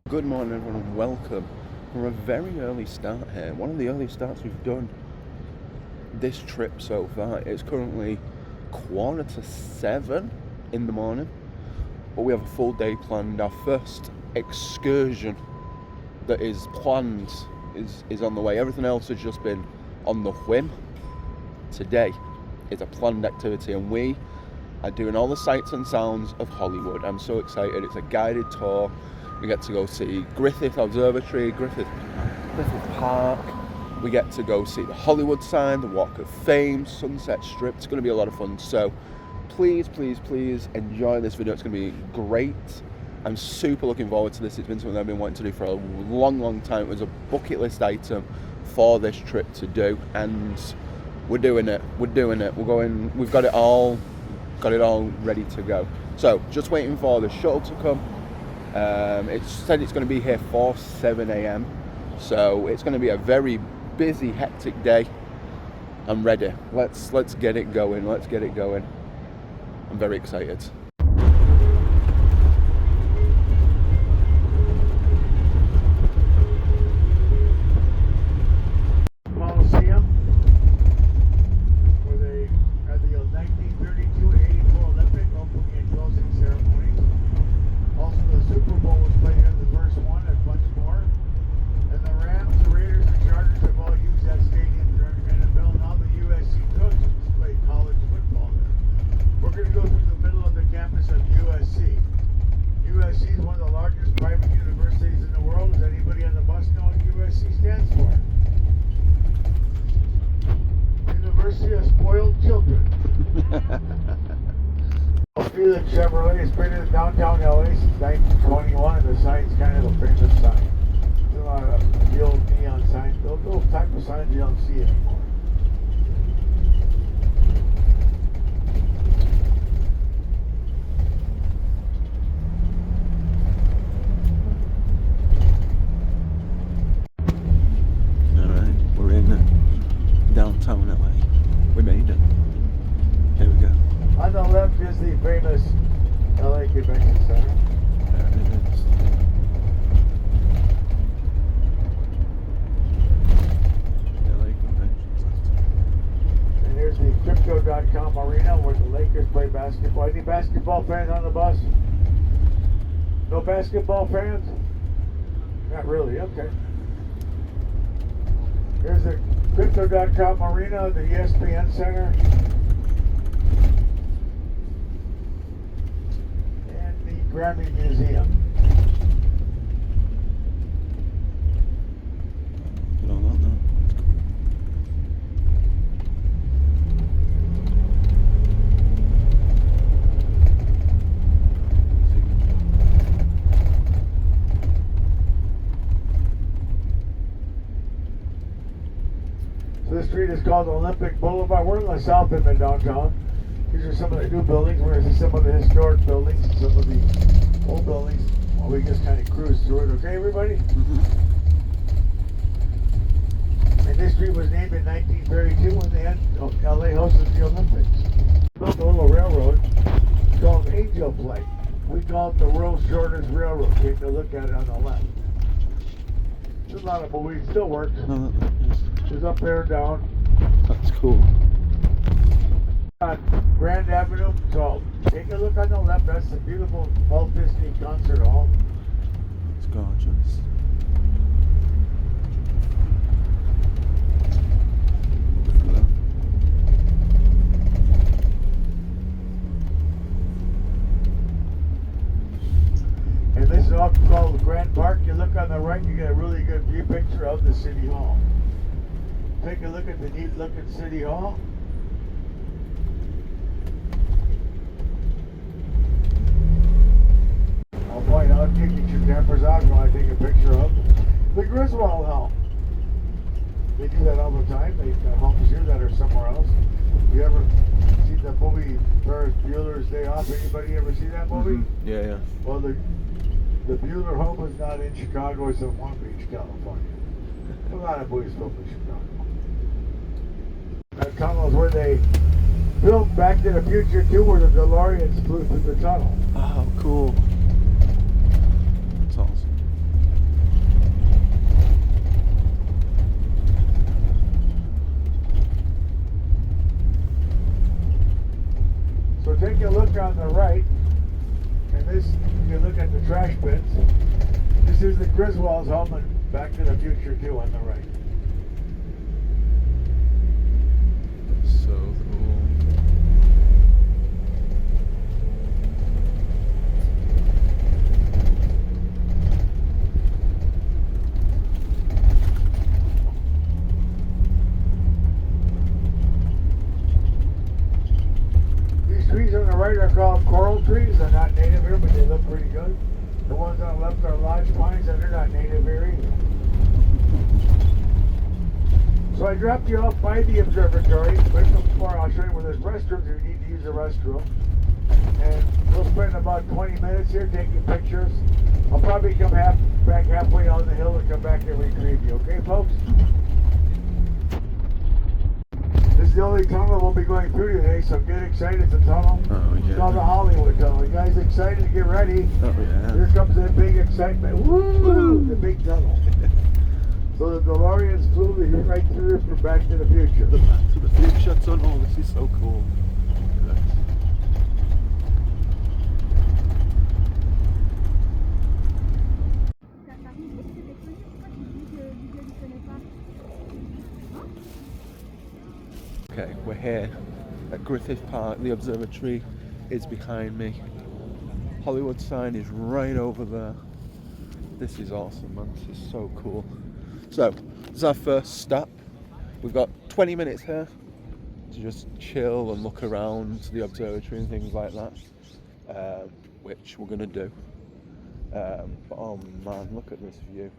Good morning, everyone, and welcome. We're a very early start here. One of the early starts we've done this trip so far. It's currently 6:45 in the morning, but we have a full day planned. Our first excursion that is planned is on the way. Everything else has just been on the whim. Today is a planned activity, and we are doing all the sights and sounds of Hollywood. I'm so excited. It's a guided tour. We get to go see Griffith Observatory, Griffith Park. We get to go see the Hollywood sign, the Walk of Fame, Sunset Strip. It's going to be a lot of fun. So please enjoy this video. It's going to be great. I'm super looking forward to this. It's been something I've been wanting to do for a long time. It was a bucket list item for this trip to do, and we're doing it. We're going. We've got it all ready to go. So just waiting for the shuttle to come. It's said it's going to be here for 7 a.m. So it's going to be a very busy, hectic day. I'm ready. Let's get it going. I'm very excited. Coliseum, where they had the 1932 and 84 Olympic opening and closing ceremonies. Also, the Super Bowl was played in the first one and much more. And the Rams, the Raiders, and Chargers have all used that stadium during the NFL. Now the USC Trojans play college football there. We're going to go through the middle of the campus of USC. USC is one of the largest private universities in the world. Does anybody on the bus know what USC stands for? University of Spoiled Children. Felix Chevrolet has been in downtown LA since 1921, and the sign's kind of a famous sign. There's a lot of the old neon signs, those type of signs you don't see anymore. Alright, we're in downtown LA. We made it. Here we go. On the left is the famous LA Convention Center. There it is. LA Convention Center. And here's the Crypto.com arena where the Lakers play basketball. Any basketball fans on the bus? No basketball fans? Not really, okay. Here's the Crypto.com arena, the ESPN Center. And the Grammy Museum. Look at all that now. So this street is called Olympic Boulevard. We're in the south end of downtown. These are some of the new buildings. We're going to see some of the historic buildings and some of the old buildings while we just kind of cruise through it. Okay, everybody? And this street was named in 1932 when LA hosted the Olympics. Built a little railroad called Angel Plate. We call it the world's shortest railroad. Take a look at it on the left. There's a lot of movies. Still works. It's up there and down. That's cool. On Grand Avenue, so take a look on the left. That's the beautiful Walt Disney Concert Hall. It's gorgeous. Look at that. And this is all called Grand Park. You look on the right, you get a really good view picture of the City Hall. Take a look at the neat looking City Hall. I'll point out, you get your campers out if you want to take a picture of the Griswold Hall. They do that all the time. They've got homes here that are somewhere else. You ever see the movie Ferris Bueller's Day Off? Anybody ever see that movie? Mm-hmm. Yeah. Well, the Bueller home is not in Chicago. It's in Long Beach, California. A lot of movies filmed in Chicago. That tunnel is where they filmed Back to the Future 2, where the DeLoreans flew through the tunnel. Oh, cool. That's awesome. So take a look on the right, and this, you can look at the trash bins. This is the Griswold's home and Back to the Future 2 on the right. So cool. These trees on the right are called coral trees. They're not native here, but they look pretty good. The ones on the left are lodge pines, and they're not native here either. So I dropped you off by the observatory. Right before, I'll show you where there's restrooms if you need to use the restroom. And we'll spend about 20 minutes here taking pictures. I'll probably come back halfway down the hill and come back and retrieve you. Okay, folks? This is the only tunnel we'll be going through today, so get excited. It's a tunnel. Oh, yeah. It's called the Hollywood Tunnel. You guys excited to get ready? Oh, yeah. Here comes that big excitement. Woo! The big tunnel. So the DeLorean's flew right through for Back to the Future. The Back to the Future tunnel. This is so cool. Look at this. Okay, we're here at Griffith Park. The observatory is behind me. Hollywood sign is right over there. This is awesome, man. This is so cool. So, this is our first stop. We've got 20 minutes here to just chill and look around the observatory and things like that, which we're going to do. But oh man, look at this view.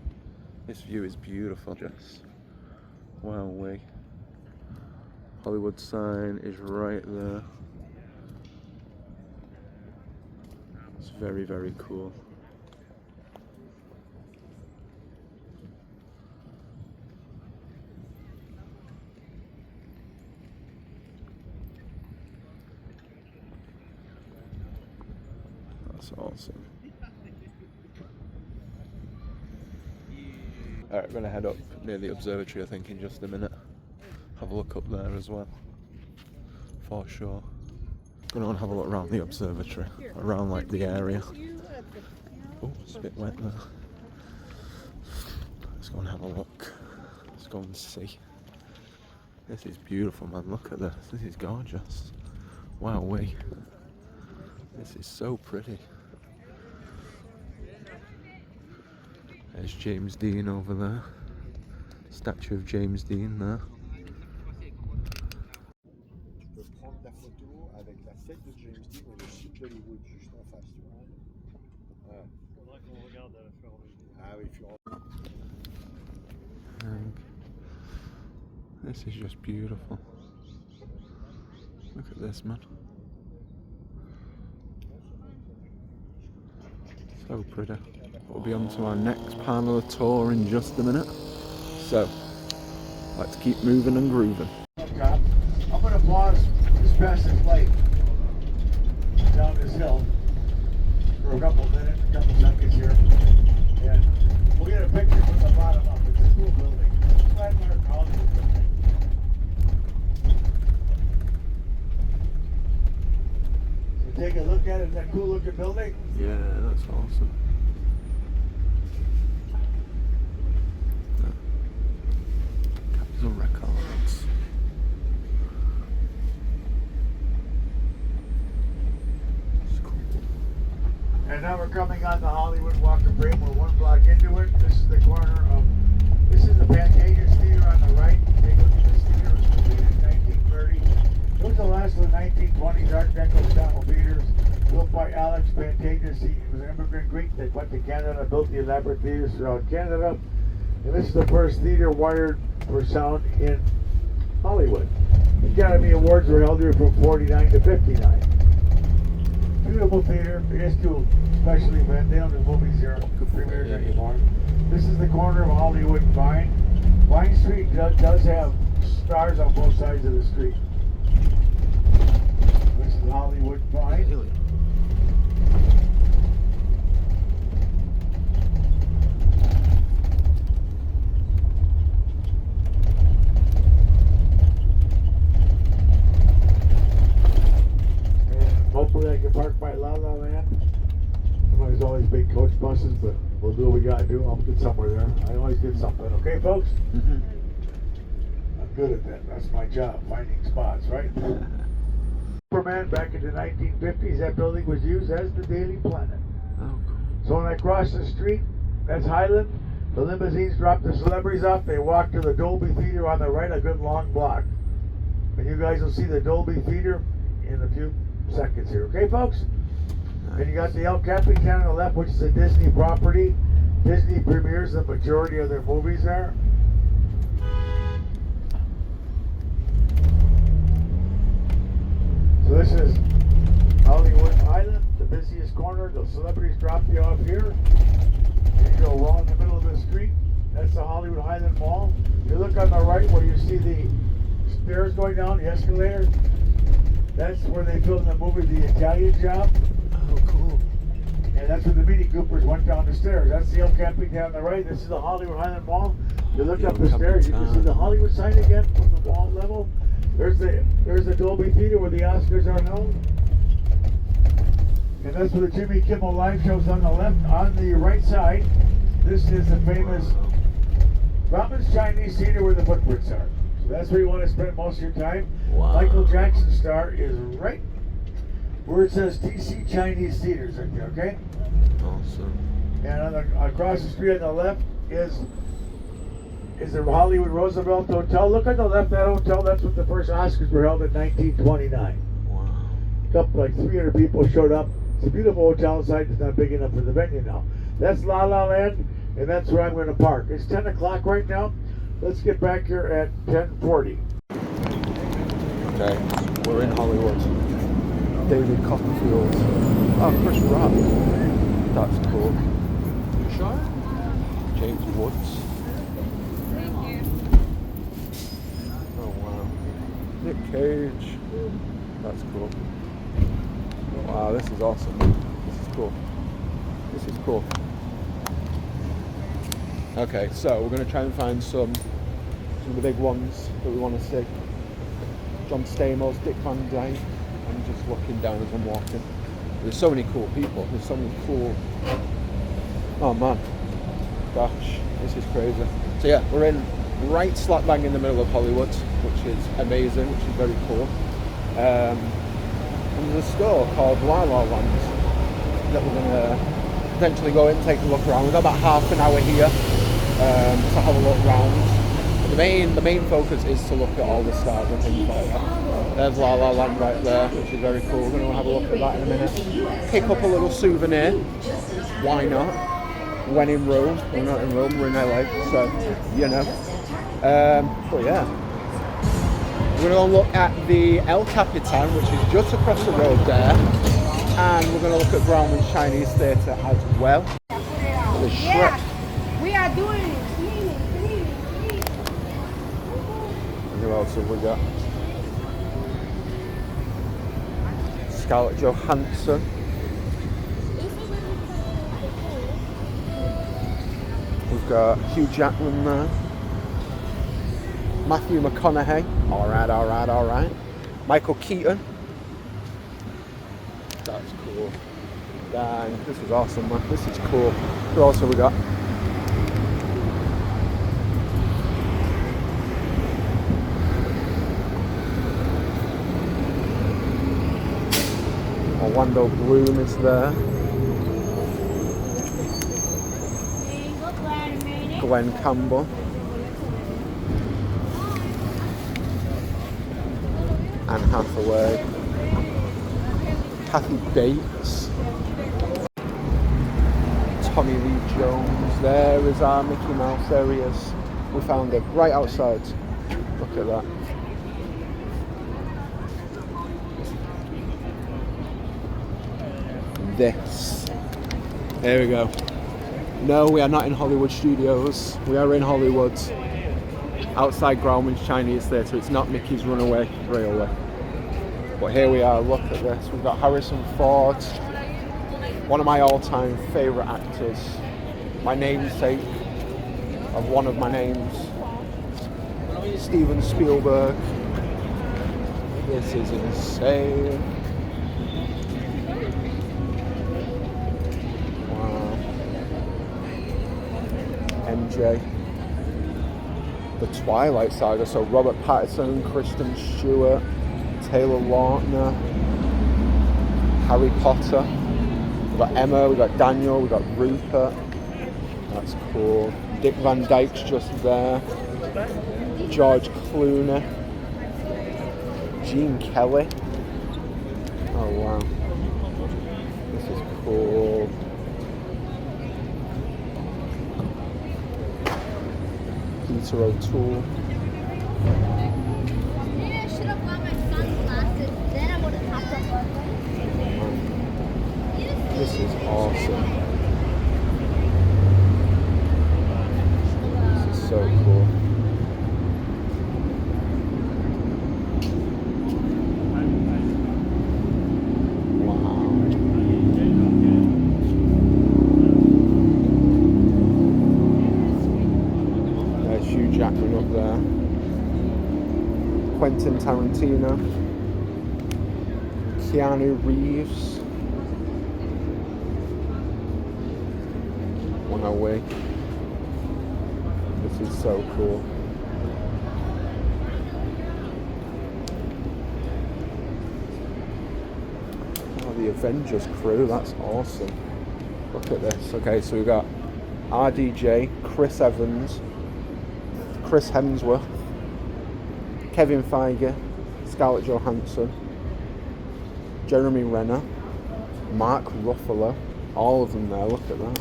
This view is beautiful, just wowee. Hollywood sign is right there. It's very, very cool. That's awesome. Alright, we're going to head up near the observatory, I think, in just a minute. Have a look up there as well, for sure. Gonna have a look around the observatory, around like the area. Oh, it's a bit wet there. Let's go and have a look. Let's go and see. This is beautiful, man. Look at this. This is gorgeous. Wowee. This is so pretty. There's James Dean over there. Statue of James Dean there. Tête de James Dean et le site d'Hollywood juste en face, tu vois. Ouais. Faudrait qu'on regarde Ah oui, This is just beautiful. Look at this, man. So pretty. We'll be on to our next part of the tour in just a minute. So, let's keep moving and grooving. I'm going to pause just past this light down this hill for a couple of minutes, a couple seconds here. And we'll get a picture from the bottom up. It's a cool building. Landmark Hollywood building. So take a look at it. Is that cool looking building? Yeah, that's awesome. Capitol Records. It's cool. And now we're coming on the Hollywood Walk of Fame. We're one block into it. This is the corner of, this is the Pantages Theater on the right. Take a look at this theater. It was completed in 1930. It was the last of the 1920s Art Deco style theaters built by Alex Pantages. He was an immigrant Greek that went to Canada, built the elaborate theaters throughout Canada. And this is the first theater wired for sound in Hollywood. The Academy Awards were held here from 49 to 59. Beautiful theater. They just do special events. They don't do movies here. Premieres anymore. This is the corner of Hollywood and Vine. Vine Street does have stars on both sides of the street. This is Hollywood and Vine. can park by La La Land. There's always big coach buses, but we'll do what we gotta do. I'll get somewhere there. I always get something. Okay, folks? Mm-hmm. I'm good at that. That's my job, finding spots, right? Superman, back in the 1950s, that building was used as the Daily Planet. Oh, cool. So when I cross the street, that's Highland. The limousines drop the celebrities off. They walk to the Dolby Theater on the right, a good long block. And you guys will see the Dolby Theater in a few seconds here. Okay, folks? Nice. And you got the El Capitan on the left, which is a Disney property. Disney premieres the majority of their movies there. So this is Hollywood Island, the busiest corner. The celebrities drop you off here. And you go wrong in the middle of the street. That's the Hollywood Highland Mall. You look on the right where you see the stairs going down, the escalator. That's where they filmed the movie The Italian Job. Oh, cool. And that's where the Mini Coopers went down the stairs. That's the El Capitan on the right. This is the Hollywood Highland Mall. You look up the stairs, you can see the Hollywood sign again from the wall level. There's the Dolby Theater where the Oscars are held. And that's where the Jimmy Kimmel Live show's on the left. On the right side, this is the famous Grauman's Chinese Theater where the footprints are. So that's where you want to spend most of your time. Wow. Michael Jackson's star is right where it says TC Chinese Theaters right there, okay? Awesome. And on the, across the street on the left is the Hollywood Roosevelt Hotel. Look on the left, that hotel, that's what the first Oscars were held in 1929. Wow. A couple, like 300 people showed up. It's a beautiful hotel inside, it's not big enough for the venue now. That's La La Land, and that's where I'm going to park. It's 10 o'clock right now. Let's get back here at 10:40. Okay, we're in Hollywood. David Copperfield. Oh, Chris Rock. That's cool. Sure. James Woods. Oh wow. Nick Cage. That's cool. Wow, this is awesome. This is cool. This is cool. Okay, so we're going to try and find some of the big ones that we want to see. John Stamos, Dick Van Dyke. I'm just looking down as I'm walking. There's so many cool people. There's so many cool... Oh man. Gosh, this is crazy. So yeah, we're in right slap bang in the middle of Hollywood, which is amazing, which is very cool. And there's a store called La La Land that we're going to potentially go in, take a look around. We've got about half an hour here to have a look around. The main focus is to look at all the stars and things like that. There's La La Land right there, which is very cool. We're going to have a look at that in a minute. Pick up a little souvenir. Why not? When in Rome. We're not in Rome, we're in LA, so, you know. But yeah. We're going to look at the El Capitan, which is just across the road there. And we're going to look at Grauman's Chinese Theatre as well. The Shrek. We are doing it. Who else have we got? Scarlett Johansson. We've got Hugh Jackman there. Matthew McConaughey. Alright. Michael Keaton. That's cool. Dang, this is awesome, man. This is cool. Who else have we got? Orlando Bloom is there. Glenn Campbell. Anne Hathaway. Kathy Bates. Tommy Lee Jones. There is our Mickey Mouse. There he is. We found him right outside. Look at that. This. There we go. No, we are not in Hollywood Studios. We are in Hollywood, outside Grauman's Chinese Theatre. It's not Mickey's Runaway Railway. But here we are, look at this. We've got Harrison Ford, one of my all-time favourite actors. My namesake of one of my names, Steven Spielberg. This is insane. RDJ. The Twilight Saga, so Robert Pattinson, Kristen Stewart, Taylor Lautner, Harry Potter. We've got Emma, we've got Daniel, we've got Rupert. That's cool. Dick Van Dyke's just there. George Clooney. Gene Kelly. Oh wow. This is cool. Peter O'Toole. Maybe I should have bought my sunglasses. Then I would have popped up. This is awesome. This is so cool. Jackman up there. Quentin Tarantino. Keanu Reeves. On our way. This is so cool. Oh, the Avengers crew, that's awesome. Look at this. Okay, so we've got RDJ, Chris Evans, Chris Hemsworth, Kevin Feige, Scarlett Johansson, Jeremy Renner, Mark Ruffalo, all of them there, look at that.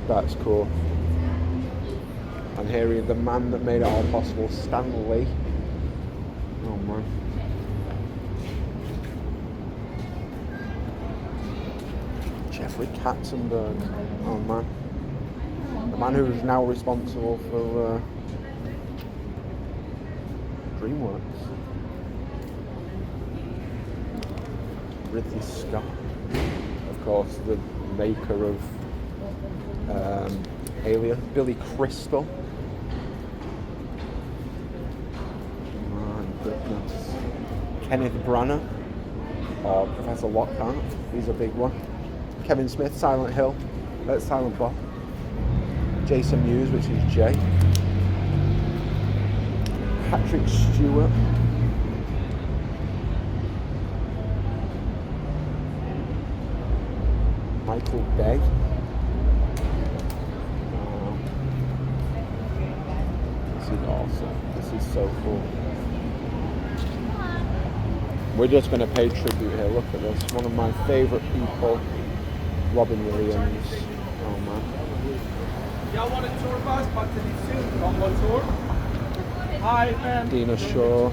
That's cool. And here is the man that made it all possible, Stan Lee. Oh man. Jeffrey Katzenberg. Oh man. The man who is now responsible for DreamWorks. Ridley Scott, of course, the maker of Alien. Billy Crystal. My goodness. Kenneth Branagh, or Professor Lockhart. He's a big one. Kevin Smith, Silent Hill. Silent Bob. Jason Mewes, which is Jay. Patrick Stewart. Michael Bay. This is awesome. This is so cool. We're just going to pay tribute here. Look at this. One of my favourite people, Robin Williams. Oh man. Y'all want a tour bus? But to be soon. Want one tour? Hi, man. Dina Shaw.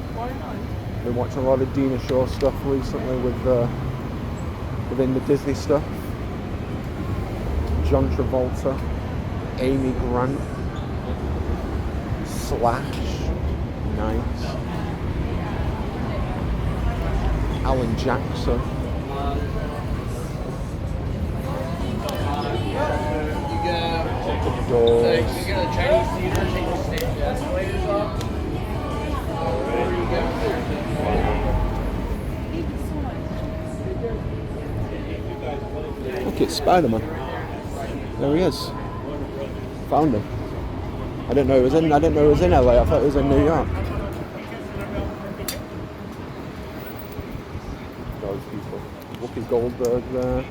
Been watching a lot of Dina Shaw stuff recently with within the Disney stuff. John Travolta, Amy Grant, Slash, nice. Alan Jackson. The Doors. You go to the Chinese theater, take the stage escalators off. There you go. Look, it's Spider-Man. There he is. Found him. I didn't know it was in LA. I thought it was in New York. Those people. Whoopi Goldberg there.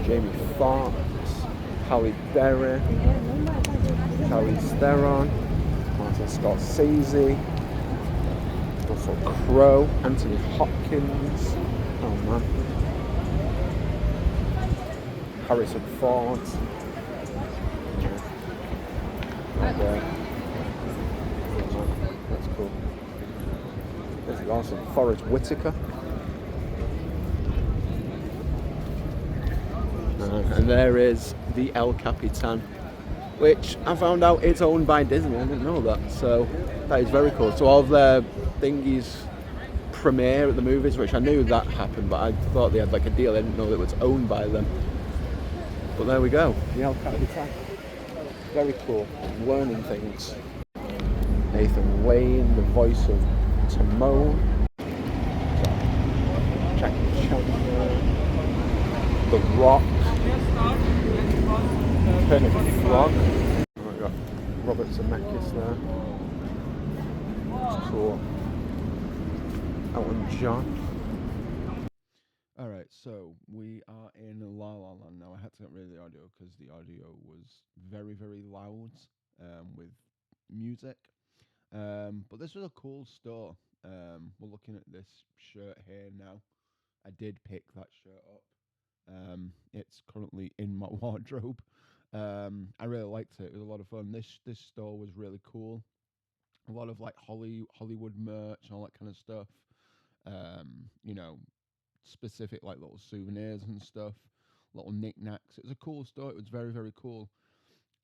Jamie Foxx, Halle Berry, Charlize Theron, Martin Scorsese, Russell Crowe, Anthony Hopkins. Oh man. Harrison Ford. Okay. That's cool. This is awesome. Forrest Whitaker. And there is the El Capitan, which I found out it's owned by Disney. I didn't know that. So that is very cool. So all of their thingies premiere at the movies, which I knew that happened, but I thought they had like a deal. I didn't know it was owned by them. But there we go, the El Capitan. Very cool. I'm learning things. Nathan Lane, the voice of Timon. Jackie Chan. The Rock. Penny Frog. Oh, we got Robert Zemeckis there. That's cool. Elton John. Alright, so we are in La La Land now. I had to get rid of the audio because the audio was very, very loud with music. But this was a cool store. We're looking at this shirt here now. I did pick that shirt up. It's currently in my wardrobe. I really liked it. It was a lot of fun. This store was really cool. A lot of like Hollywood merch and all that kind of stuff. You know, specific like little souvenirs and stuff, little knickknacks. It was a cool store. It was very, very cool.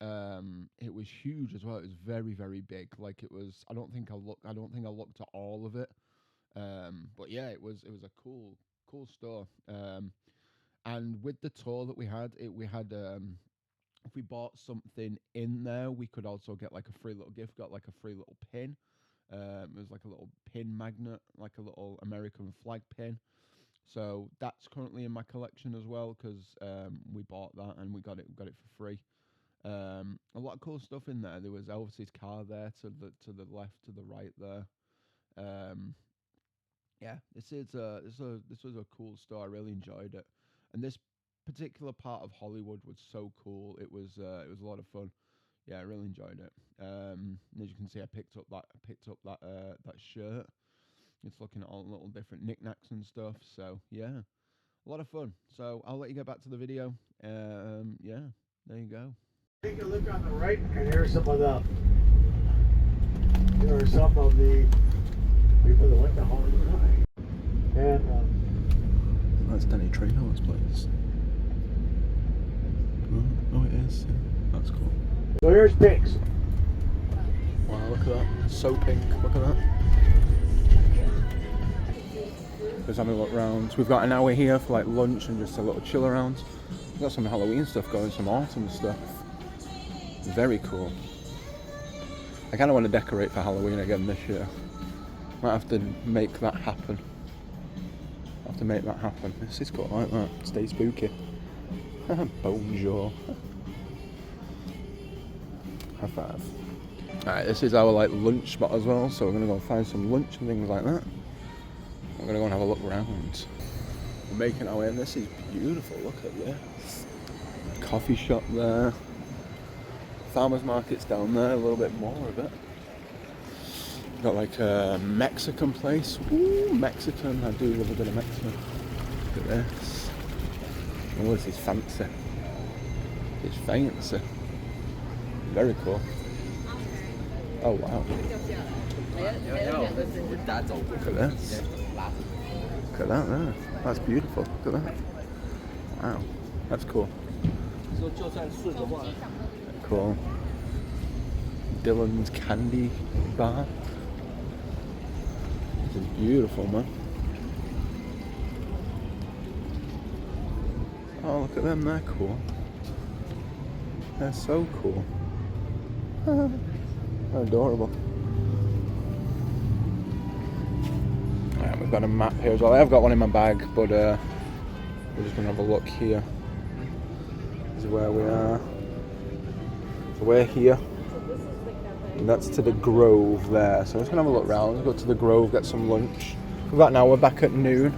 It was huge as well. It was very, very big. Like it was. I don't think I looked at all of it. But yeah, it was a cool store. And with the tour that we had, if we bought something in there, we could also get like a free little gift. Got like a free little pin. It was like a little pin magnet, like a little American flag pin. So that's currently in my collection as well because we bought that and we got it for free. A lot of cool stuff in there. There was Elvis's car there to the left, to the right there. Yeah, this was a cool store. I really enjoyed it, and this particular part of Hollywood was so cool. It was a lot of fun. Yeah, I really enjoyed it. As you can see, I picked up that shirt. It's looking at all little different knickknacks and stuff. So yeah, a lot of fun. So I'll let you get back to the video. Yeah, there you go. Take a look on the right, and here's some of the people that went to Hollywood High. And that's Danny Trejo's place. Oh, it is. Yeah. That's cool. so here's pigs. Wow, look at that. It's so pink. Look at that. Just having a look round. We've got an hour here for like lunch and just a little chill around. We've got some Halloween stuff going, some autumn stuff. Very cool. I kind of want to decorate for Halloween again this year. Might have to make that happen. This is cool, I like that. Stay spooky. Bonjour. High five. Alright, this is our like lunch spot as well, so we're gonna go find some lunch and things like that. We're gonna go and have a look around. We're making our way in. This is beautiful. Look at this. Coffee shop there. Farmers market's down there, a little bit more of it. Got like a Mexican place. Ooh, Mexican. I do love a bit of Mexican. Look at this. Oh, this is fancy. It's fancy. Very cool. Oh wow. Look at this. Look at that there. That's beautiful. Look at that. Wow. That's cool. Cool. Dylan's Candy Bar. This is beautiful, man. Oh, look at them. They're cool. They're so cool. They're adorable. Alright, we've got a map here as well. I've got one in my bag, but we're just going to have a look here. This is where we are. So we're here. And that's to the Grove there. So we're just going to have a look around, go to the Grove, get some lunch. We've got an hour back at noon.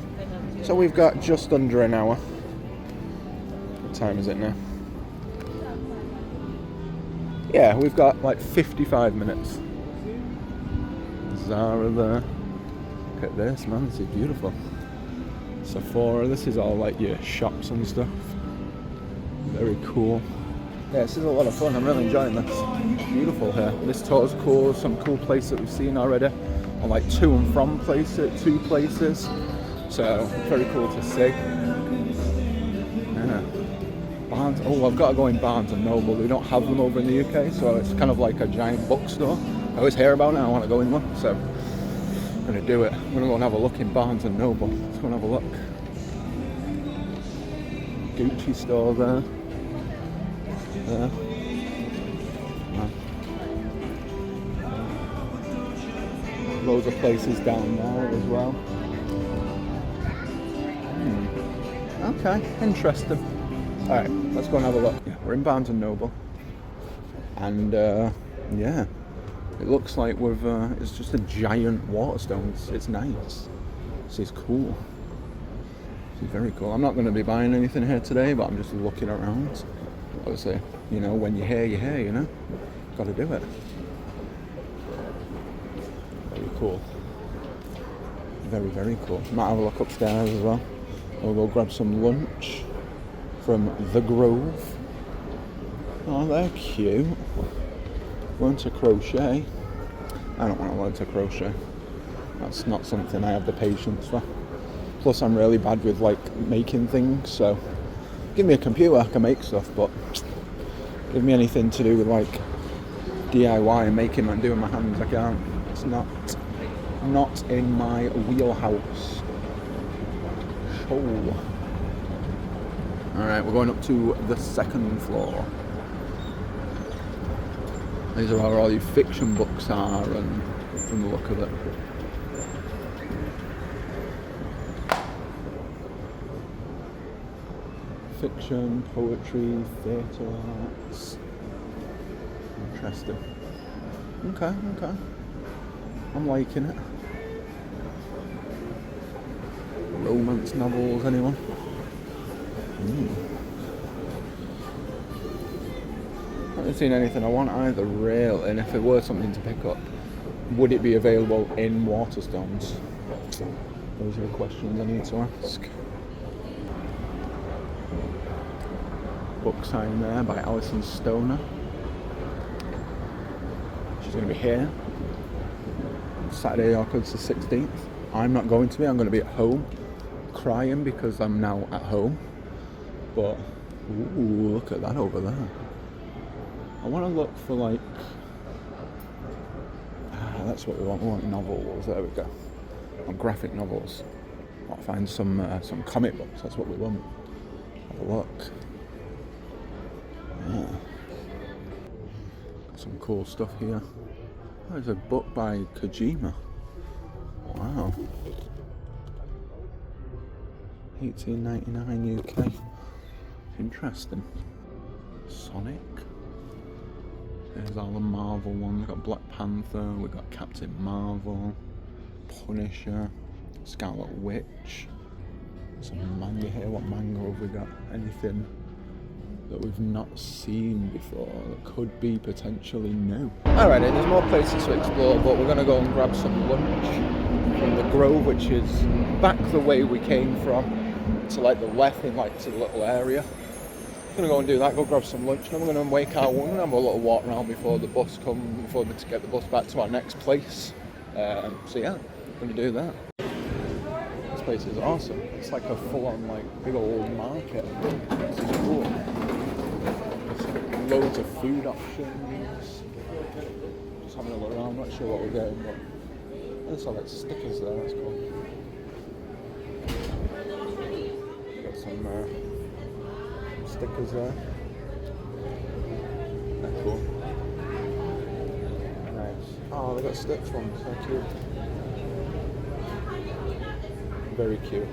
So we've got just under an hour. What time is it now? Yeah, we've got like 55 minutes. Zara there. Look at this, man. This is beautiful. Sephora. This is all like your shops and stuff. Very cool. Yeah, this is a lot of fun. I'm really enjoying this. Beautiful here. This tour's cool. Some cool places that we've seen already. And like to and from places, 2 places. So very cool to see. Yeah. Barnes. Oh, I've got to go in Barnes and Noble. We don't have them over in the UK, so it's kind of like a giant bookstore. I always hear about it. I want to go in one, so I'm gonna do it. I'm gonna go and have a look in Barnes and Noble. Let's go and have a look. Gucci store there. There. Loads of places down there as well. Okay, interesting. Alright, let's go and have a look. We're in Barnes and Noble, and yeah, it looks like it's just a giant Waterstone. It's nice. This is cool. This is very cool. I'm not going to be buying anything here today, but I'm just looking around. Obviously, you know, when you're here, you know. Got to do it. Very cool. Very, very cool. Might have a look upstairs as well. We'll go grab some lunch from The Grove. Oh, they're cute. Learn to crochet. I don't want to learn to crochet. That's not something I have the patience for. Plus, I'm really bad with like making things. So, give me a computer, I can make stuff. But give me anything to do with like DIY and making and doing my hands, I can't. It's not in my wheelhouse. Oh. Alright, we're going up to the second floor. These are where all your fiction books are, and from the look of it. Fiction, poetry, theatre arts. Interesting. Okay. I'm liking it. Romance novels, anyone? I haven't seen anything I want either, really. And if it were something to pick up, would it be available in Waterstones? Those are the questions I need to ask. Book sign there by Alison Stoner. She's going to be here Saturday, August the 16th. I'm not going to be. I'm going to be at home crying because I'm now at home. But ooh, look at that over there. I want to look for like that's what we want. We want novels. There we go. And graphic novels. I'll find some comic books. That's what we want. Have a look. Yeah. Got some cool stuff here. Oh, there's a book by Kojima. Wow. 1899 UK. Interesting. Sonic. There's all the Marvel ones. We've got Black Panther, we've got Captain Marvel, Punisher, Scarlet Witch. Some manga here. What manga have we got? Anything that we've not seen before that could be potentially new? Alright, there's more places to explore, but we're going to go and grab some lunch from the Grove, which is back the way we came from, to like the left in like to the little area. Gonna go and do that, go grab some lunch, and then we're gonna wake our one and have a little walk around before the bus comes, before we get the bus back to our next place. So yeah, we're gonna do that. This place is awesome. It's like a full-on like big old market. This is cool. There's loads of food options. Just having a look around. I'm not sure what we're getting, but there's some like stickers there. That's cool. Got some stickers there. That's cool. Nice. Oh, they got Stitch ones. So cute. Very cute.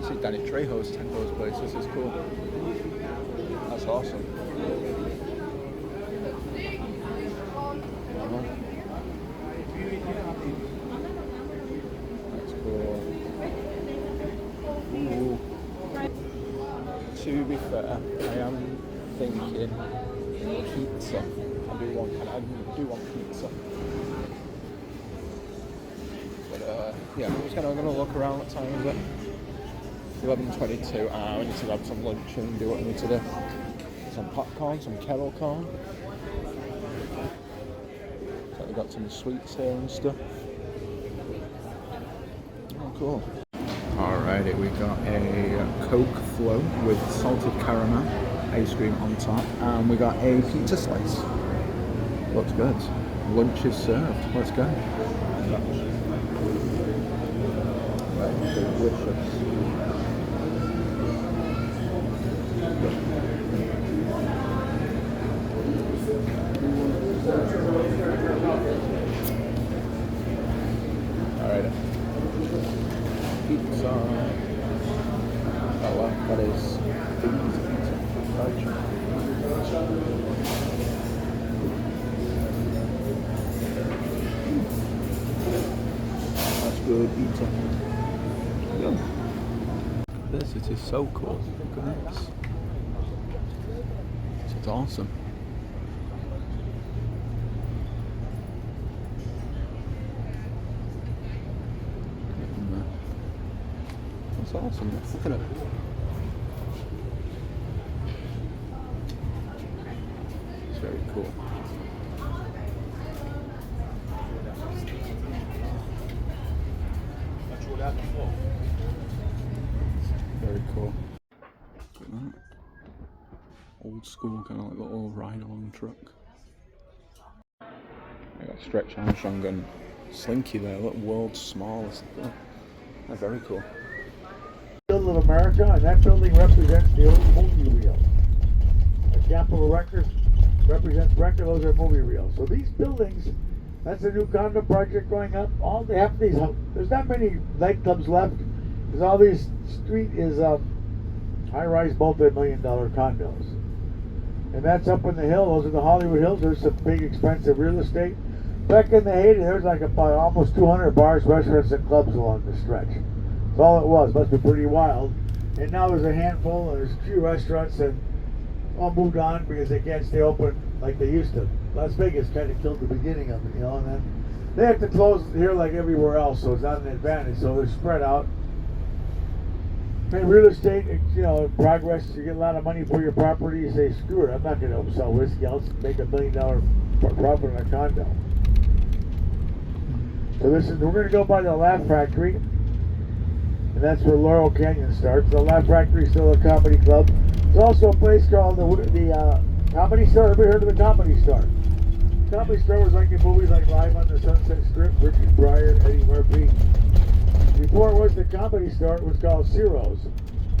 This is Danny Trejo's Tenko's place. This is cool. That's awesome. That's cool. Ooh. To be fair, I am thinking pizza. I do want pizza. But yeah, I'm just gonna look around. What time is it? 11:22. I need to grab some lunch and do what I need to do. Some popcorn, some kettle corn. So we've got some sweets here and stuff. Oh, cool. Alrighty, we got a Coke Flow with salted caramel, ice cream on top, and we got a pizza slice. Looks good. Lunch is served. Let's go. Right, delicious. Alright. Pizza. Oh wow, that is pizza. good pizza. Yum. This, it is so cool. Look at this. It's awesome. That's awesome. Look at it. It's very cool. Very cool. Look at that. Old school, kind of like little ride along truck. I got Stretch Armstrong and Slinky there, look, world's smallest. Oh, they're very cool. Building of America, and that building represents the old movie reel. The Capitol Records represents record, those are movie reels. So these buildings, that's a new condo project going up. All they have these, there's not many nightclubs left, because all these street is high-rise multi-million-dollar condos. And that's up in the hill. Those are the Hollywood Hills. There's some big expensive real estate. Back in the heyday, there's like about almost 200 bars, restaurants, and clubs along the stretch. That's all it was. Must be pretty wild. And now there's a handful, and there's a few restaurants, and all moved on because they can't stay open like they used to. Las Vegas kind of killed the beginning of it, you know, and then they have to close here like everywhere else, so it's not an advantage. So they're spread out. And real estate, you know, in progress, you get a lot of money for your property, you say, screw it, I'm not going to sell whiskey, I'll make $1 million profit on a condo. So this is, we're going to go by the Laugh Factory, and that's where Laurel Canyon starts. The Laugh Factory is still a comedy club. There's also a place called the Comedy Store. Everybody heard of the Comedy Store? The Comedy Store was like in movies like Live on the Sunset Strip, Richard Pryor, Eddie Murphy. Before it was the Comedy Store, it was called Ciro's.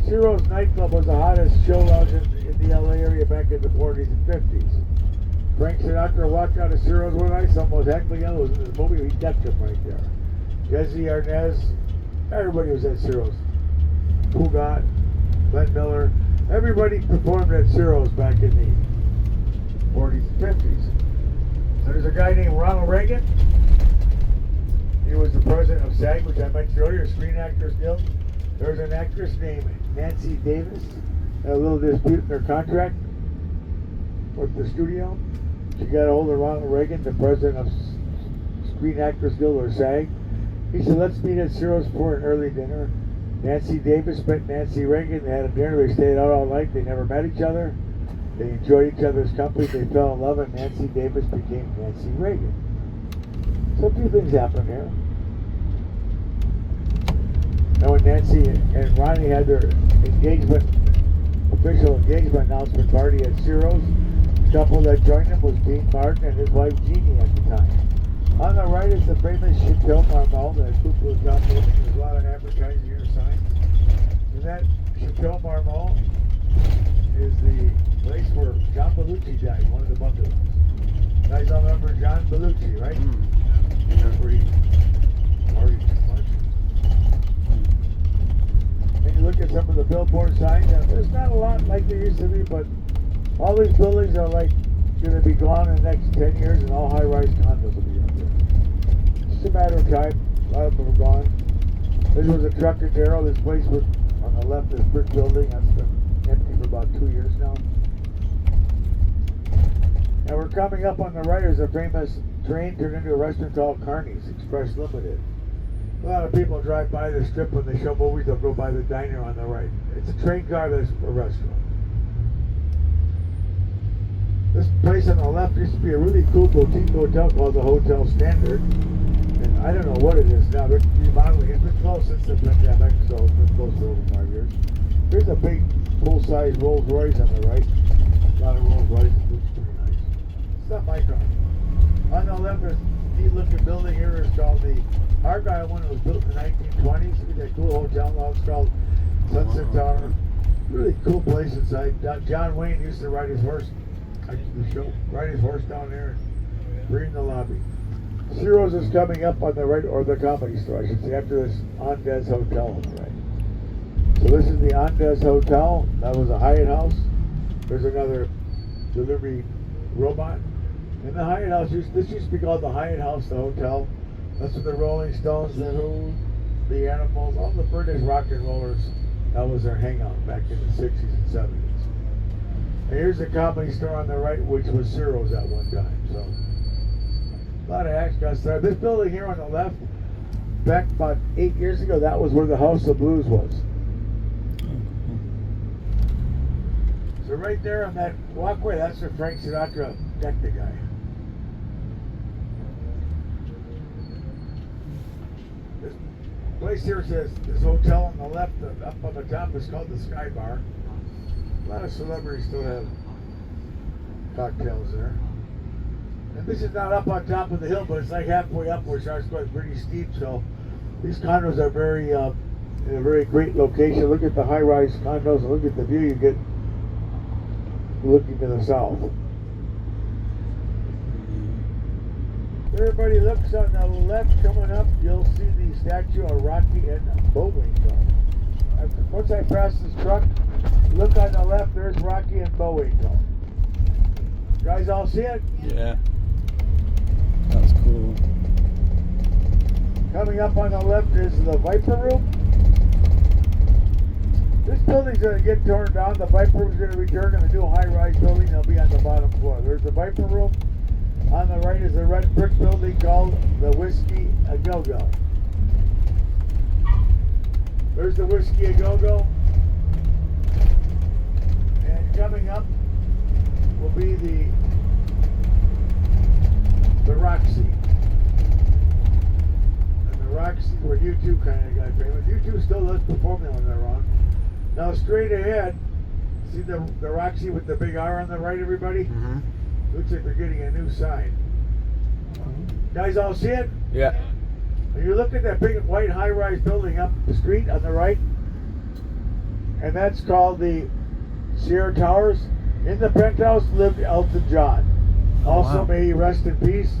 Ciro's nightclub was the hottest show lounge in the LA area back in the 40s and 50s. Frank Sinatra walked out of Ciro's one night, someone was heckling him, it was in the movie, he decked him right there. Jesse Arnaz, everybody was at Ciro's. Pugat, Glenn Miller, everybody performed at Ciro's back in the 40s and 50s. So there's a guy named Ronald Reagan. He was the president of SAG, which I mentioned earlier, Screen Actors Guild. There was an actress named Nancy Davis. Had a little dispute in their contract with the studio. She got a hold of Ronald Reagan, the president of Screen Actors Guild, or SAG. He said, let's meet at Ciro's for an early dinner. Nancy Davis met Nancy Reagan. They had a dinner. They stayed out all night. They never met each other. They enjoyed each other's company. They fell in love, and Nancy Davis became Nancy Reagan. So a few things happened here. Now when Nancy and Ronnie had their official engagement announcement party at Ciro's, the couple that joined them was Dean Martin and his wife Jeannie at the time. On the right is the famous Chateau Marmont that Cooper was got moving. There's a lot of advertising here signs. And that Chateau Marmont is the place where John Belushi died, one of the bucket lists. You guys all remember John Belushi, right? Remember he partied too much. And you look at some of the billboard signs, and there's not a lot like there used to be, but all these buildings are like going to be gone in the next 10 years, and all high-rise condos will be up there. It's just a matter of time. A lot of them are gone. This was a truck and barrel. This place was on the left, this brick building. That's been empty for about 2 years now. And we're coming up on the right. There's a famous train turned into a restaurant called Carney's Express Limited. A lot of people drive by the strip when they show movies. They'll go by the diner on the right. It's a train car that's a restaurant. This place on the left used to be a really cool boutique hotel called the Hotel Standard. And I don't know what it is now. They're remodeling. It's been closed since the pandemic, so it's been closed for over 5 years. There's a big full-size Rolls Royce on the right. A lot of Rolls Royces. Looks pretty nice. It's not my car. On the left, there's a neat-looking building here. It's called the Argyle one. It was built in the 1920s. It's a cool hotel now. It's called Sunset Tower. Really cool place inside. John Wayne used to ride his horse. The show, ride his horse down there and breathe in the lobby. Ciro's is coming up on the right, or the Comedy Store, I should say, after this Andes Hotel on the right. So this is the Andes Hotel. That was a Hyatt House. There's another delivery robot. And the Hyatt House, this used to be called the Hyatt House, the hotel. That's what the Rolling Stones, the Who, the Animals, all the British rock and rollers, that was their hangout back in the 60s and 70s. And here's the Comedy Store on the right, which was Ciro's at one time. So a lot of acts got started. This building here on the left, back about 8 years ago, that was where the House of Blues was. So right there on that walkway, that's where Frank Sinatra decked the guy. This place here says, this hotel on the left, up on the top, is called the Sky Bar. A lot of celebrities still have cocktails there. And this is not up on top of the hill, but it's like halfway up where it starts going pretty steep. So these condos are very in a very great location. Look at the high-rise condos and look at the view you get looking to the south. Everybody looks on the left coming up, you'll see the statue of Rocky and Bullwinkle. Once I pass this truck, look on the left, there's Rocky and Bullwinkle. You guys all see it? Yeah. That's cool. Coming up on the left is the Viper Room. This building's going to get torn down. The Viper Room's going to be turned into a new high-rise building. They'll be on the bottom floor. There's the Viper Room. On the right is a red brick building called the Whiskey A Go-Go. There's the Whiskey A Go-Go. And coming up will be the Roxy. And the Roxy where U2 kind of got famous. U2 still does performing when they're on. Now straight ahead, see the Roxy with the big R on the right, everybody? Mm-hmm. Looks like they're getting a new sign. Guys all see it? Yeah. And you look at that big white high-rise building up the street on the right, and that's called the Sierra Towers. In the penthouse lived Elton John. Also, wow. May he rest in peace.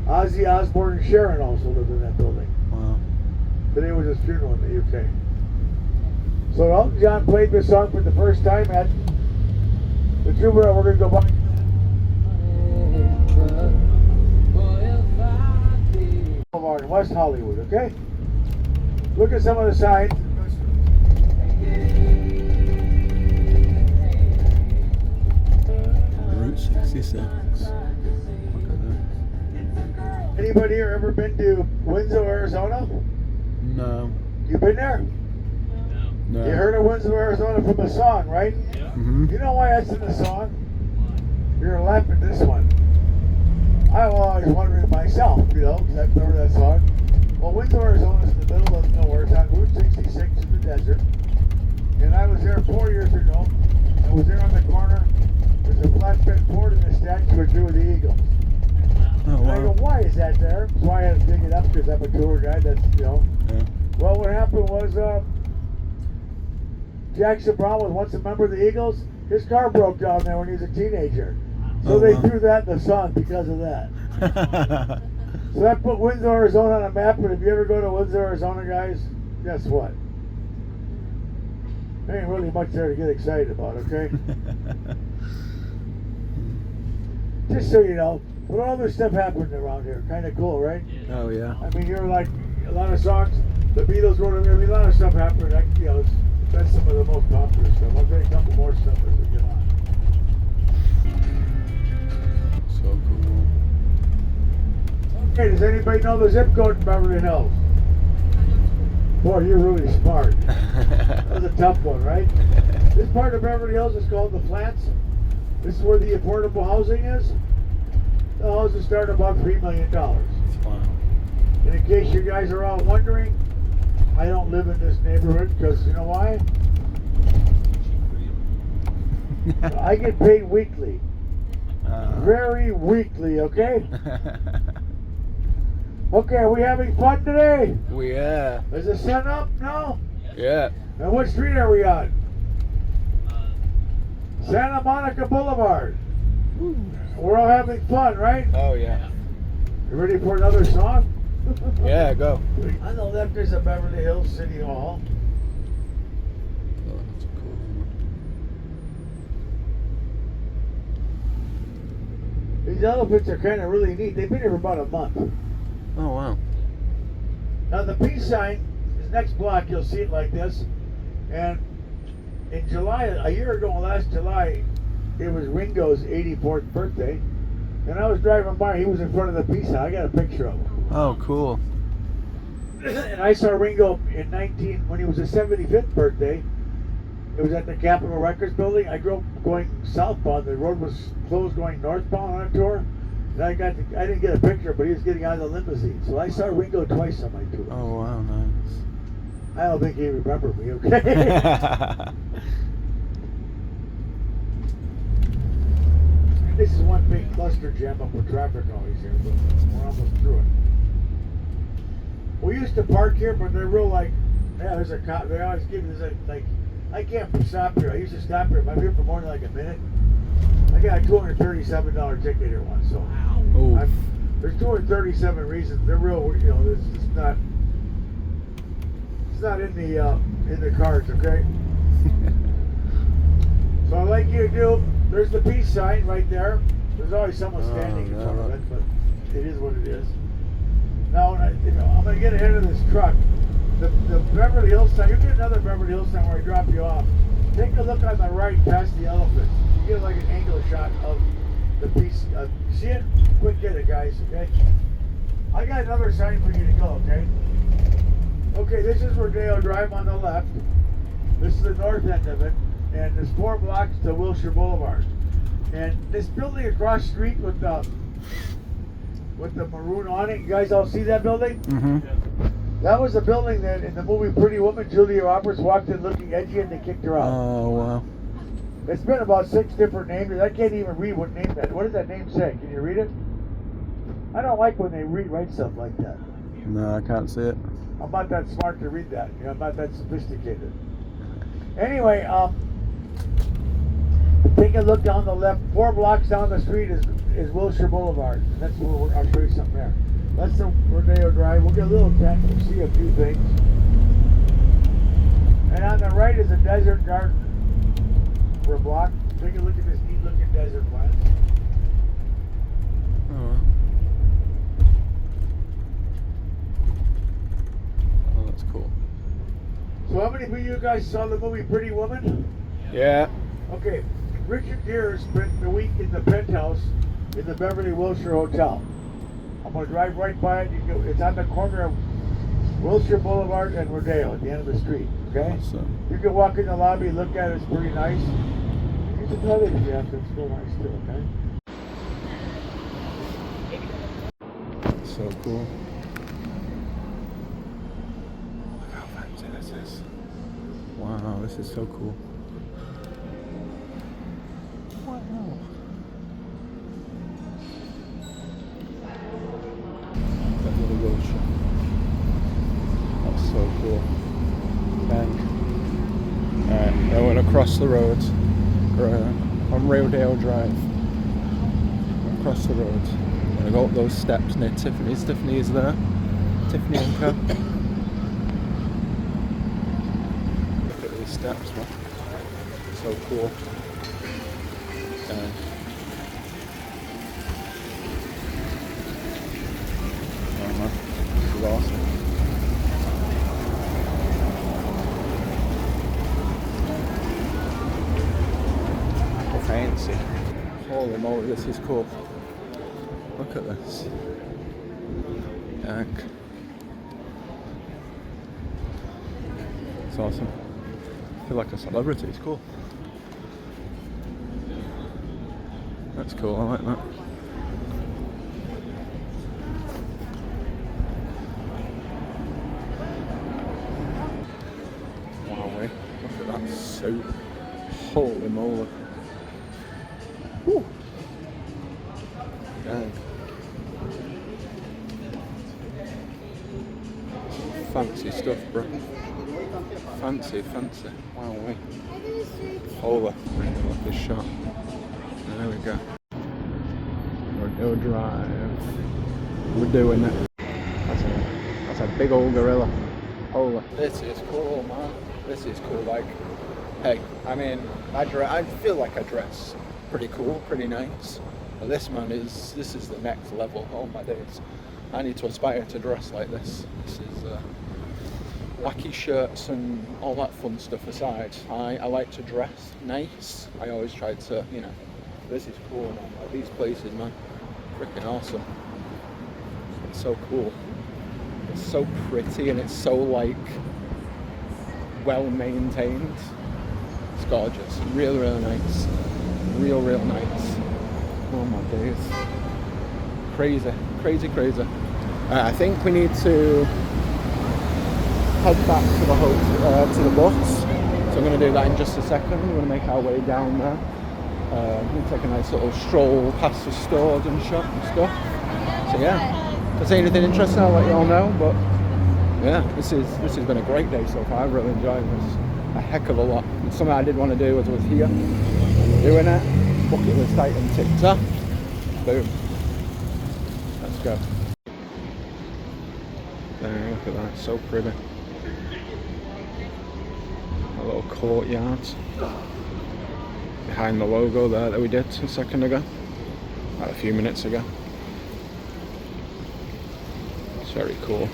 Ozzy Osbourne and Sharon also lived in that building. Wow. Today was his funeral in the UK. So Elton John played this song for the first time at the Troubadour. We're going to go by in West Hollywood, okay? Look at some of the signs. Route 66. Look at that. Anybody here ever been to Winslow, Arizona? No. You been there? No. You heard of Winslow, Arizona from the song, right? Mm-hmm. You know why that's in the song? You're gonna laugh at this one. I was always wondering myself, because I remember that song. Well, Winslow, Arizona is in the middle of nowhere. It's on Route 66 in the desert. And I was there 4 years ago. I was there on the corner. There's a flatbed Ford and a statue of Drew the Eagles. Oh, And I go, wow. why is that there? So I had to dig it up because I'm a tour guide. That's, Yeah. Well, what happened was Jackson Brown was once a member of the Eagles. His car broke down there when he was a teenager. So Oh, they wow. threw that in the song because of that. So that put Winslow, Arizona on a map. But if you ever go to Winslow, Arizona, guys, guess what? There ain't really much there to get excited about, okay? Just so you know, but all this stuff happened around here. Kind of cool, right? Oh, yeah. I mean, you're like a lot of songs. The Beatles wrote them. I mean, a lot of stuff happened. That's some of the most popular stuff. I'll tell you a couple more stuff as we get on. So cool. Okay, does anybody know the zip code in Beverly Hills? Boy, you're really smart. That was a tough one, right? This part of Beverly Hills is called the Flats. This is where the affordable housing is. The houses start about $3 million. Wow. And in case you guys are all wondering, I don't live in this neighborhood because you know why? I get paid weekly. Very weekly, okay? Okay, are we having fun today? Yeah. Is the sun up now? Yeah. And what street are we on? Santa Monica Boulevard. We're all having fun, right? Oh, yeah. You ready for another song? Yeah, go. On the left is the Beverly Hills City Hall. Oh, that's cool. These elephants are kind of really neat. They've been here for about a month. Oh, wow. Now the peace sign is next block. You'll see it like this. And in July, a year ago, last July, it was Ringo's 84th birthday. And I was driving by. He was in front of the peace sign. I got a picture of him. Oh, cool. And I saw Ringo when he was his 75th birthday. It was at the Capitol Records building. I drove going southbound. The road was closed going northbound on a tour. And I didn't get a picture, but he was getting out of the limousine. So I saw Ringo twice on my tour. Oh, wow, nice. I don't think he remembered me, okay? This is one big cluster jam up with traffic always here, but we're almost through it. We used to park here, but they're real like, yeah, there's a cop. They always give you this like, I can't stop here. I used to stop here. If I'm here for more than like a minute, I got a $237 ticket here once. So there's 237 reasons. They're real. You know, it's not in the cards, okay? So I'd like you to do. There's the peace sign right there. There's always someone standing in front of it, but it is what it is. Now, I'm going to get ahead of this truck. The Beverly Hills sign, you get another Beverly Hills sign where I drop you off. Take a look on the right past the elephant. You get like an angle shot of the piece. See it? Quick get it, guys, okay? I got another sign for you to go, okay? Okay, this is Rodeo Drive on the left. This is the north end of it. And there's 4 blocks to Wilshire Boulevard. And this building across the street with the maroon awning, you guys all see that building? Mm-hmm. That was the building that in the movie Pretty Woman, Julia Roberts walked in looking edgy and they kicked her out. Oh, wow. It's been about 6 different names. I can't even read what name that. What does that name say? Can you read it? I don't like when they write stuff like that. No, I can't see it. I'm not that smart to read that. I'm not that sophisticated. Anyway, take a look down the left. 4 blocks down the street is Wilshire Boulevard. That's where I'll show you something there. That's the Rodeo Drive. We'll get a little tent. We'll see a few things. And on the right is a desert garden for a block. Take a look at this neat looking desert plant. Oh, that's cool. So how many of you guys saw the movie Pretty Woman? Yeah. Okay. Richard Gere spent the week in the penthouse in the Beverly Wilshire Hotel. I'm going to drive right by it. It's on the corner of Wilshire Boulevard and Rodeo at the end of the street. Okay? Awesome. You can walk in the lobby, look at it. It's pretty nice. You can tell it if you have to. It's still nice too. Okay? So cool. Look how fancy this is. Wow, this is so cool. Wow. Beverly Wilshire. That's so cool. Thank. Alright, I went across the road. On Rodeo Drive. Across the road. I'm gonna go up those steps near Tiffany's. Tiffany is there. Tiffany and Co. Look at these steps, man. So cool. Oh man, this is awesome. Fancy. Holy moly, this is cool. Look at this. Zack. It's awesome. I feel like a celebrity, it's cool. That's cool, I like that. Wow, look at that suit. Holy moly. Whew. Dang. Fancy stuff, bro. Fancy. Wow, wait. Hold up. Look this shot. There we go. Rodeo Drive. We're doing it. That's a big old gorilla. Holy. This is cool, man. This is cool. Like, hey, I mean, I feel like I dress pretty cool, pretty nice. But this man this is the next level. Oh my days. I need to aspire to dress like this. This is wacky shirts and all that fun stuff aside. I like to dress nice. I always try to, you know, this is cool, man. Like these places, man, freaking awesome. It's so cool. It's so pretty and it's so like well maintained. It's gorgeous. Really, really nice. Real nice. Oh my days. Crazy, crazy, crazy. I think we need to head back to the hotel, to the bus. So I'm going to do that in just a second. We're going to make our way down there. We're going to take a nice little stroll past the stores and shop and stuff. So yeah, if I see anything interesting, I'll let you all know. But yeah, this has been a great day so far. I've really enjoyed this a heck of a lot. It's something I did want to do was here. I'm doing it. Bucket list item ticked off. Boom. Let's go. There, look at that, so pretty. A little courtyard behind the logo there that we did a second ago, about a few minutes ago. It's very cool.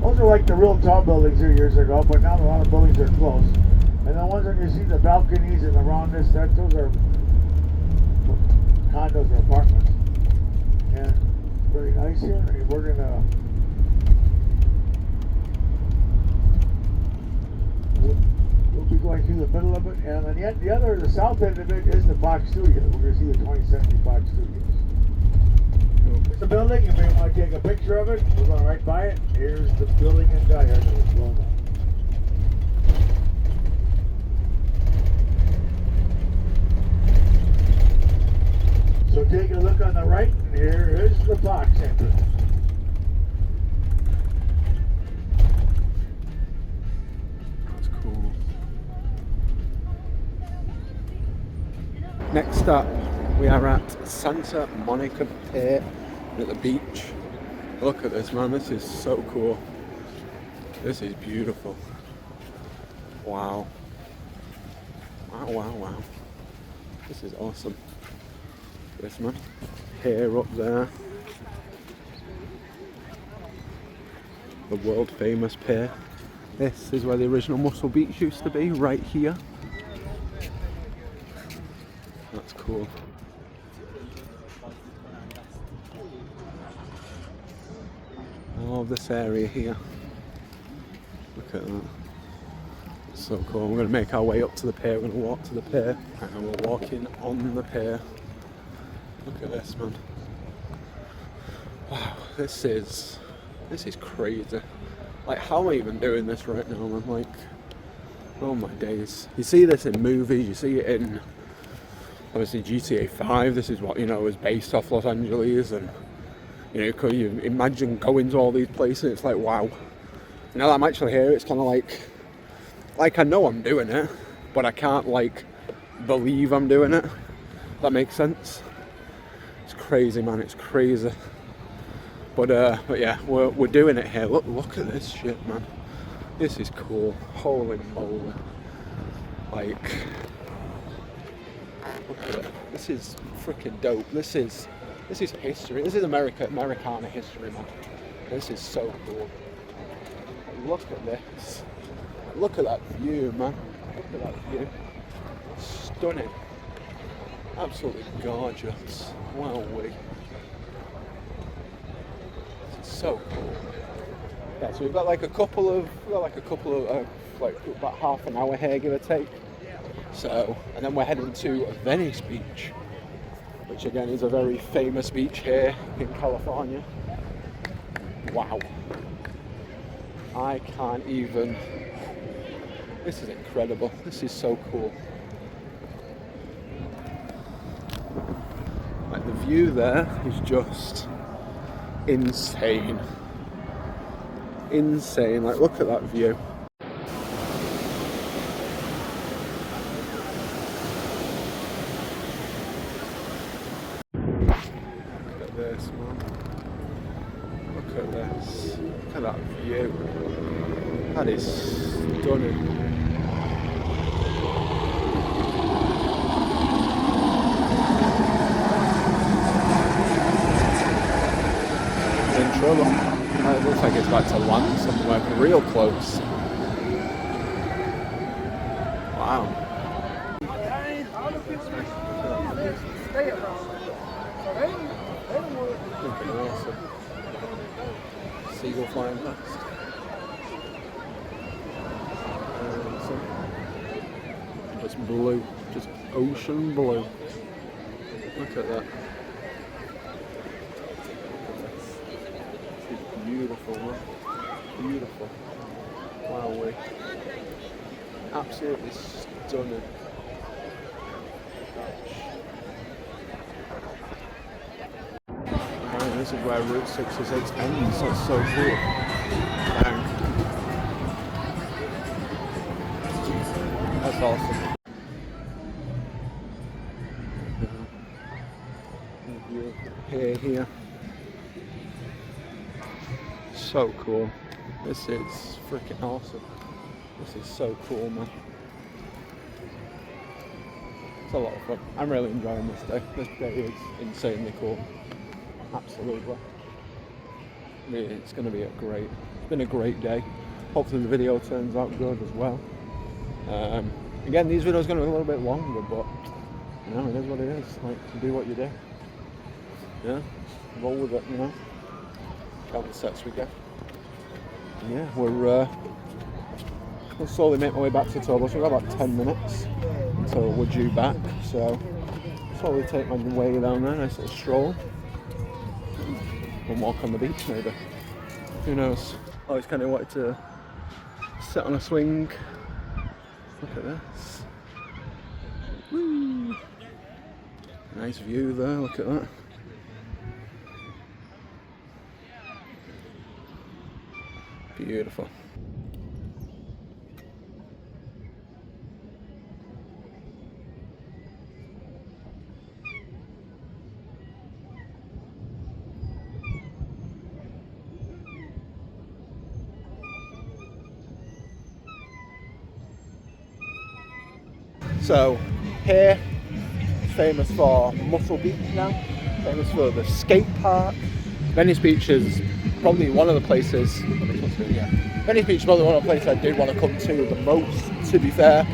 Those are like the real tall buildings here years ago, but now a lot of buildings are closed. And the ones that you see, the balconies and around this, those are condos or apartments. And very nice here. And we're gonna we'll be going through the middle of it, and then the south end of it is the Fox Studios. We're gonna see the 20th Century Fox Studios. It's a building. If you want to take a picture of it, we're going right by it. Here's the building and here's the logo. So take a look on the right, and here is the Fox entrance. That's cool. Next up, we are at Santa Monica Pier at the beach. Look at this, man. This is so cool. This is beautiful. Wow. Wow. This is awesome. This, man. Pier up there. The world famous pier. This is where the original Muscle Beach used to be, right here. That's cool. All of this area here. Look at that. It's so cool. We're going to make our way up to the pier. We're going to walk to the pier. And we're walking on the pier. Look at this, man. Wow, this is crazy. Like, how am I even doing this right now, man? Like, oh my days. You see this in movies, you see it in, obviously, GTA 5. This is what, you know, is based off Los Angeles, and, you know, could you imagine going to all these places? It's like, wow. Now that I'm actually here, it's kind of like I know I'm doing it, but I can't, like, believe I'm doing it. That makes sense. It's crazy, man. It's crazy. But yeah, we're doing it here. Look at this shit, man. This is cool. Holy moly. Like, look at it. This is freaking dope. This is history. This is Americana history, man. This is so cool. Look at this. Look at that view, man. Look at that view. Stunning. Absolutely gorgeous. Wowee. This is so cool. Yeah, so we've got like a couple of like about half an hour here, give or take. So, and then we're heading to Venice Beach, which again is a very famous beach here in California. Wow. I can't even. This is incredible. This is so cool. Like, the view there is just insane. Insane. Like, look at that view. Look at this, man. Look at this. Look at that view. That is stunning. sure, but it looks like it's about to land somewhere real close. Wow. Looking awesome. Seagull flying past. Just blue, just ocean blue. Look at that. It's beautiful, man. Beautiful. Wow, absolutely stunning. Oh, this is where Route 66 ends. That's so cool. Dang. That's awesome. Here. So cool. This is freaking awesome. This is so cool, man. It's a lot of fun. I'm really enjoying this day. This day is insanely cool. Absolutely. Really, it's going to be it's been a great day. Hopefully the video turns out good as well. Again, these videos are going to be a little bit longer, but you know, it is what it is. Like, you do what you do. Yeah, roll with it, you know. How the sets we get. Yeah, we'll slowly make my way back to the tour bus. We've got about 10 minutes until we're due back, so slowly take my way down there, nice little stroll. And walk on the beach maybe. Who knows? I always kind of wanted to sit on a swing. Look at this. Woo! Nice view there, look at that. Beautiful. So here, famous for Muscle Beach now, famous for the skate park. Venice Beach is probably one of the places, Venice Beach is probably one of the places I did want to come to the most, to be fair.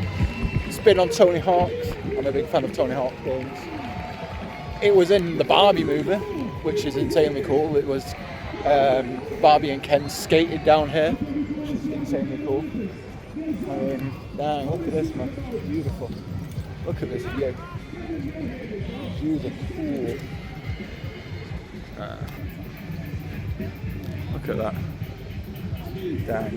It's been on Tony Hawk's. I'm a big fan of Tony Hawk games. It was in the Barbie movie, which is insanely cool. It was Barbie and Ken skated down here, which is insanely cool. Dang, look at this, man. Beautiful. Look at this view. Views are cool. Look at that. Dang.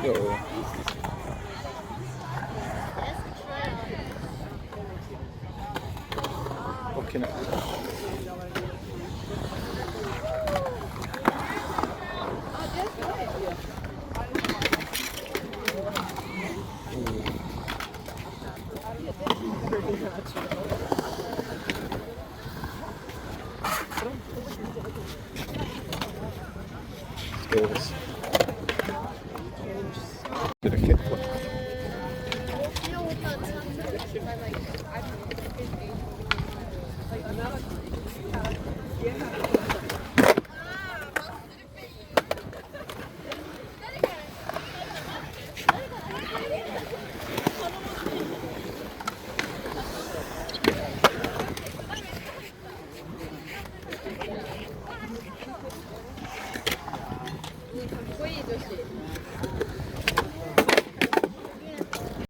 Yo. Looking at skills. Did a kickflip.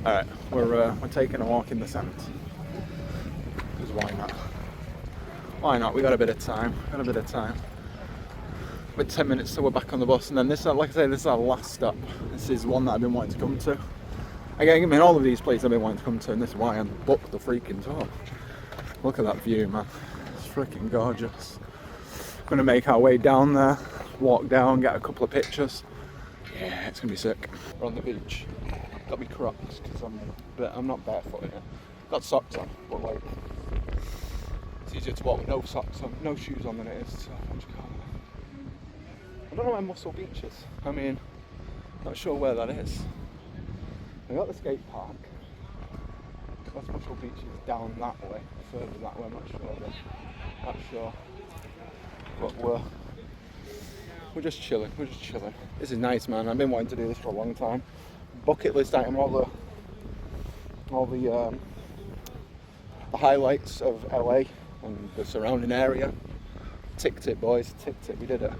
Alright, we're taking a walk in the sand. Because why not? Why not? We got a bit of time. With 10 minutes till we're back on the bus, and then this, like I say, this is our last stop. This is one that I've been wanting to come to. Again, I mean, all of these places I've been wanting to come to, and this is why I booked the freaking tour. Look at that view, man. It's freaking gorgeous. Gonna make our way down there, walk down, get a couple of pictures. Yeah, it's gonna be sick. We're on the beach. Got me Crocs because I'm not barefoot yet. Got socks on, but like it's easier to walk with no socks on, no shoes on than it is to what do you call it? I don't know where Muscle Beach is. I mean, not sure where that is. I got the skate park. Special Beach is down that way, further that way, I'm not sure. But we're just chilling, This is nice, man. I've been wanting to do this for a long time. Bucket list item, all the highlights of LA and the surrounding area. Ticked it, boys, we did it.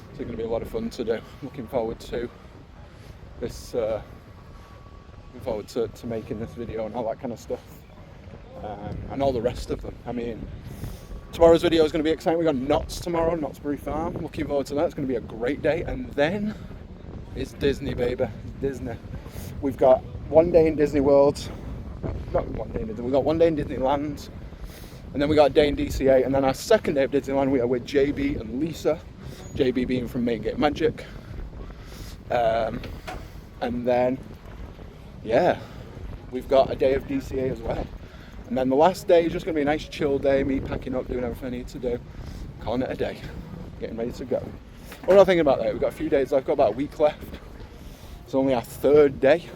It's going to be a lot of fun to do. Looking forward to this, looking forward to making this video and all that kind of stuff. And all the rest of them. I mean, tomorrow's video is going to be exciting. We got Knott's tomorrow, Knott'sbury Farm. Looking forward to that. It's going to be a great day. And then it's Disney, baby. It's Disney. We've got one day in Disney World. Not one day in Disney. We've got one day in Disneyland. And then we got a day in DCA. And then our second day of Disneyland, we are with JB and Lisa. JB being from Main Gate Magic. And then, yeah, we've got a day of DCA as well. And then the last day is just going to be a nice chill day, me packing up, doing everything I need to do, calling it a day, getting ready to go. We're not thinking about that, we've got a few days left, got about a week left. It's only our third day.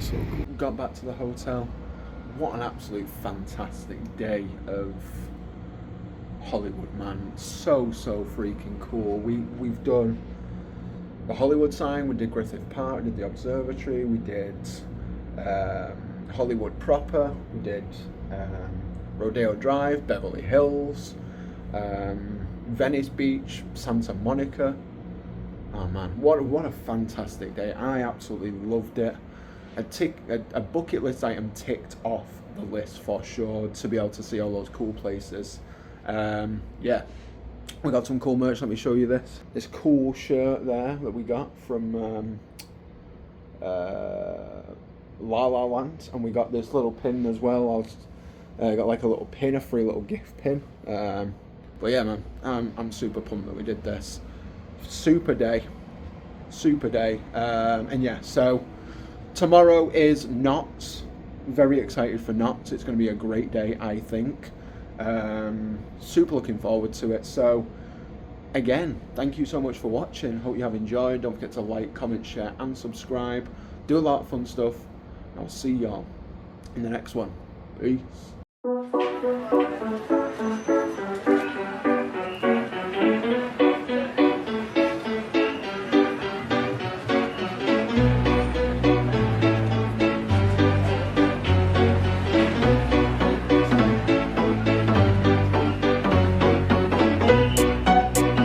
So cool. Got back to the hotel. What an absolute fantastic day of Hollywood, man. So freaking cool. We've done the Hollywood sign, we did Griffith Park, we did the observatory, we did Hollywood proper, we did Rodeo Drive, Beverly Hills, Venice Beach, Santa Monica. Oh man, what a fantastic day. I absolutely loved it. A bucket list item ticked off the list for sure, to be able to see all those cool places. Yeah, we got some cool merch. Let me show you this cool shirt there that we got from La La Land, and we got this little pin as well. I got like a little pin, a free little gift pin. But yeah, man, I'm super pumped that we did this. Super day, and yeah, so tomorrow is Knott's. Very excited for Knott's. It's going to be a great day, I think. Super looking forward to it. So again, thank you so much for watching. Hope you have enjoyed. Don't forget to like, comment, share and subscribe. Do a lot of fun stuff. I'll see y'all in the next one. Peace.